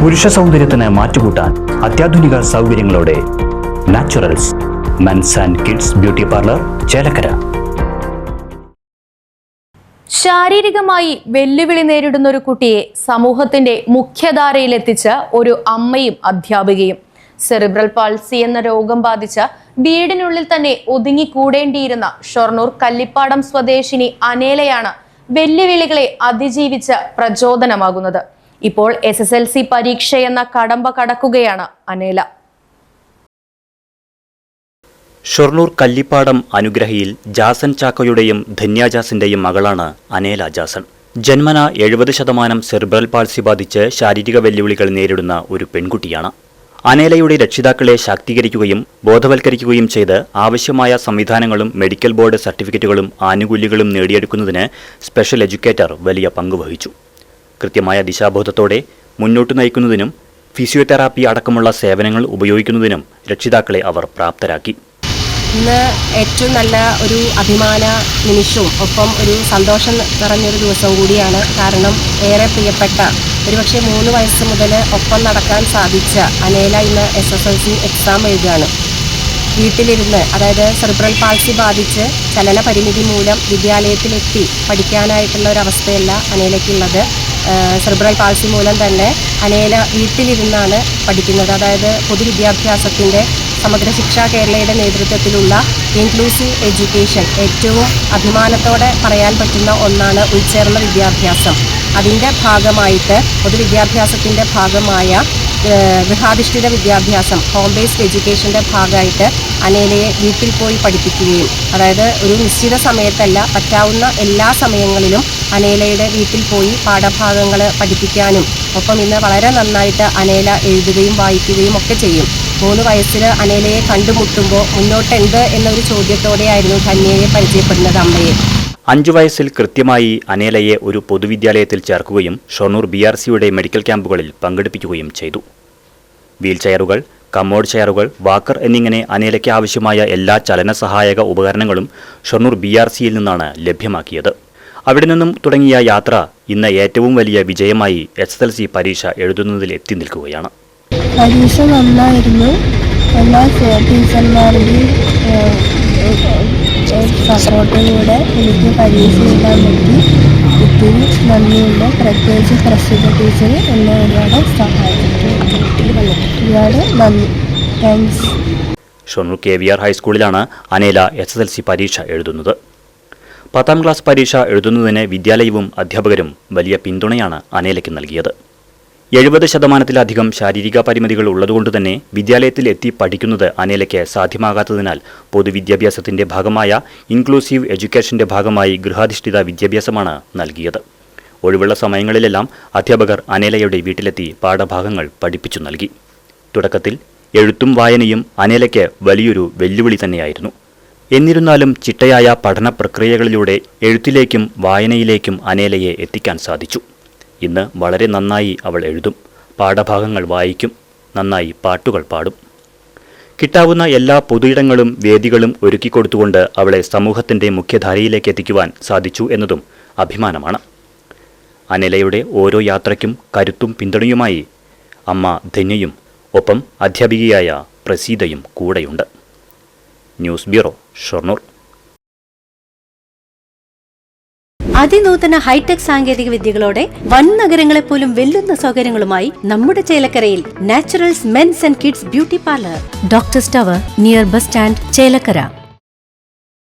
പുരുഷ സൗന്ദര്യത്തിന് മാറ്റുകൂട്ടാൻ അത്യാധുനിക സൗകര്യങ്ങളോടെ naturals mens and kids beauty parlour Chelakkara. ശാരീരികമായി വെല്ലുവിളി നേരിടുന്ന ഒരു കുട്ടിയെ സമൂഹത്തിന്റെ മുഖ്യധാരയിലെത്തിച്ച ഒരു അമ്മയും അധ്യാപികയും. സെറിബ്രൽ പാൾസി എന്ന രോഗം ബാധിച്ച വീടിനുള്ളിൽ തന്നെ ഒതുങ്ങിക്കൂടേണ്ടിയിരുന്ന ഷൊർണൂർ കല്ലിപ്പാടം സ്വദേശിനി അനേലയാണ് വെല്ലുവിളികളെ അതിജീവിച്ച പ്രചോദനമാകുന്നത്. ഇപ്പോൾ SSLC പരീക്ഷയെന്ന കടമ്പ കടക്കുകയാണ് അനേല. ഷൊർണൂർ കല്ലിപ്പാടം അനുഗ്രഹിയിൽ ജാസൻ ചാക്കോയുടെയും ധന്യ ജാസിന്റെയും മകളാണ് അനേല ജാസൻ. ജന്മന 70% സെറിബ്രൽ പാൾസി ബാധിച്ച് ശാരീരിക വെല്ലുവിളികൾ നേരിടുന്ന ഒരു പെൺകുട്ടിയാണ്. അനേലയുടെ രക്ഷിതാക്കളെ ശാക്തീകരിക്കുകയും ബോധവൽക്കരിക്കുകയും ചെയ്ത് ആവശ്യമായ സംവിധാനങ്ങളും മെഡിക്കൽ ബോർഡ് സർട്ടിഫിക്കറ്റുകളും ആനുകൂല്യങ്ങളും നേടിയെടുക്കുന്നതിന് സ്പെഷ്യൽ എഡ്യൂക്കേറ്റർ വലിയ പങ്കുവഹിച്ചു. കൃത്യമായ ദിശാബോധത്തോടെ മുന്നോട്ട് നയിക്കുന്നതിനും ഫിസിയോതെറാപ്പി അടക്കമുള്ള സേവനങ്ങൾ ഉപയോഗിക്കുന്നതിനും രക്ഷിതാക്കളെ അവർ പ്രാപ്തരാക്കി. ഇന്ന് ഏറ്റവും നല്ല ഒരു അഭിമാന നിമിഷവും ഒപ്പം ഒരു സന്തോഷം നിറഞ്ഞൊരു ദിവസം കൂടിയാണ്. കാരണം ഏറെ പ്രിയപ്പെട്ട ഒരുപക്ഷെ 3 വയസ്സ് മുതൽ ഒപ്പം നടക്കാൻ സാധിച്ച അനേല ഇന്ന് SSLC എക്സാം എഴുതുകയാണ്. വീട്ടിലിരുന്ന്, അതായത് സെറിബ്രൽ പാൾസി ബാധിച്ച് ചലന പരിമിതി മൂലം വിദ്യാലയത്തിലെത്തി പഠിക്കാനായിട്ടുള്ള ഒരവസ്ഥയല്ല അനേലയ്ക്കുള്ളത്. സെറിബ്രൽ പാൾസി മൂലം തന്നെ അനേല വീട്ടിലിരുന്നാണ് പഠിക്കുന്നത്. അതായത് പൊതുവിദ്യാഭ്യാസത്തിൻ്റെ സമഗ്ര ശിക്ഷാ കേരളയുടെ നേതൃത്വത്തിലുള്ള ഇൻക്ലൂസീവ് എഡ്യൂക്കേഷൻ, ഏറ്റവും അഭിമാനത്തോടെ പറയാൻ പറ്റുന്ന ഒന്നാണ് ഉൾച്ചേർന്ന വിദ്യാഭ്യാസം. അതിൻ്റെ ഭാഗമായിട്ട് പൊതുവിദ്യാഭ്യാസത്തിൻ്റെ ഭാഗമായ ഗൃഹാധിഷ്ഠിത വിദ്യാഭ്യാസം, ഹോം ബേസ്ഡ് എഡ്യൂക്കേഷൻ്റെ ഭാഗമായിട്ട് അനേലയെ വീട്ടിൽ പോയി പഠിപ്പിക്കുകയും, അതായത് ഒരു നിശ്ചിത സമയത്തല്ല, പറ്റാവുന്ന എല്ലാ സമയങ്ങളിലും അനേലയുടെ വീട്ടിൽ പോയി പാഠഭാഗങ്ങൾ പഠിപ്പിക്കാനും ഒപ്പം ഇന്ന് വളരെ നന്നായിട്ട് അനേല എഴുതുകയും വായിക്കുകയും ഒക്കെ ചെയ്യും. 3 വയസ്സിൽ അനേലയെ കണ്ടുമുട്ടുമ്പോൾ മുന്നോട്ടെന്ത് എന്നൊരു ചോദ്യത്തോടെയായിരുന്നു ധന്യയെ പരിചയപ്പെടുന്നത് അമ്മയെ. 5 വയസ്സിൽ കൃത്യമായി അനേലയെ ഒരു പൊതുവിദ്യാലയത്തിൽ ചേർക്കുകയും ഷൊർണൂർ BRCയുടെ മെഡിക്കൽ ക്യാമ്പുകളിൽ പങ്കെടുപ്പിക്കുകയും ചെയ്തു. വീൽ ചെയറുകൾ, കമ്മോഡ് ചെയറുകൾ, വാക്കർ എന്നിങ്ങനെ അനേലയ്ക്ക് ആവശ്യമായ എല്ലാ ചലന സഹായക ഉപകരണങ്ങളും ഷൊർണൂർ BRCയിൽ നിന്നാണ് ലഭ്യമാക്കിയത്. അവിടെ നിന്നും തുടങ്ങിയ യാത്ര ഇന്ന് ഏറ്റവും വലിയ വിജയമായി SSLC പരീക്ഷ എഴുതുന്നതിൽ എത്തി നിൽക്കുകയാണ്. പരീക്ഷ നന്നായിരുന്നു. എല്ലാ ടീച്ചർമാരുടെയും സപ്പോർട്ടിലൂടെ എനിക്ക് പരീക്ഷ എഴുതാൻ പറ്റി. ഒത്തിരി നന്ദിയുണ്ട്. പ്രത്യേകിച്ച് പ്രസിദ്ധ ടീച്ചർ എന്നെ ഒരുപാട് സഹായിച്ചു. ഒരുപാട് നന്ദി. താങ്ക്സ്. ഷൊർണൂർ KVR ഹൈസ്കൂളിലാണ് അനേല SSLC പരീക്ഷ എഴുതുന്നത്. 10ാം ക്ലാസ് പരീക്ഷ എഴുതുന്നതിന് വിദ്യാലയവും അധ്യാപകരും വലിയ പിന്തുണയാണ് അനേലയ്ക്ക് നൽകിയത്. 70%-ലധികം ശാരീരിക പരിമിതികൾ ഉള്ളതുകൊണ്ടുതന്നെ വിദ്യാലയത്തിൽ എത്തി പഠിക്കുന്നത് അനേലയ്ക്ക് സാധ്യമാകാത്തതിനാൽ പൊതുവിദ്യാഭ്യാസത്തിന്റെ ഭാഗമായ ഇൻക്ലൂസീവ് എഡ്യൂക്കേഷന്റെ ഭാഗമായി ഗൃഹാധിഷ്ഠിത വിദ്യാഭ്യാസമാണ് നൽകിയത്. ഒഴിവുള്ള സമയങ്ങളിലെല്ലാം അധ്യാപകർ അനേലയുടെ വീട്ടിലെത്തി പാഠഭാഗങ്ങൾ പഠിപ്പിച്ചു നൽകി. തുടക്കത്തിൽ എഴുത്തും വായനയും അനേലയ്ക്ക് വലിയൊരു വെല്ലുവിളി തന്നെയായിരുന്നു. എന്നിരുന്നാലും ചിട്ടയായ പഠന പ്രക്രിയകളിലൂടെ എഴുത്തിലേക്കും വായനയിലേക്കും അനേലയെ എത്തിക്കാൻ സാധിച്ചു. ഇന്ന് വളരെ നന്നായി അവൾ എഴുതും, പാഠഭാഗങ്ങൾ വായിക്കും, നന്നായി പാട്ടുകൾ പാടും. കിട്ടാവുന്ന എല്ലാ പൊതുയിടങ്ങളും വേദികളും ഒരുക്കിക്കൊടുത്തുകൊണ്ട് അവളെ സമൂഹത്തിൻ്റെ മുഖ്യധാരയിലേക്ക് എത്തിക്കുവാൻ സാധിച്ചു എന്നതും അഭിമാനമാണ്. അനേലയുടെ ഓരോ യാത്രയ്ക്കും കരുത്തും പിന്തുണയുമായി അമ്മ ധന്യയും ഒപ്പം അധ്യാപികയായ പ്രസീതയും കൂടെയുണ്ട്. News bureau, Shoranur. അതിനൂതന ഹൈടെക് സാങ്കേതിക വിദ്യകളോടെ വൻ നഗരങ്ങളെപ്പോലും വെല്ലുന്ന സൗകര്യങ്ങളുമായി നമ്മുടെ ചേലക്കരയിൽ naturals mens and kids beauty parlour, doctors tower, near bus stand, Chelakkara.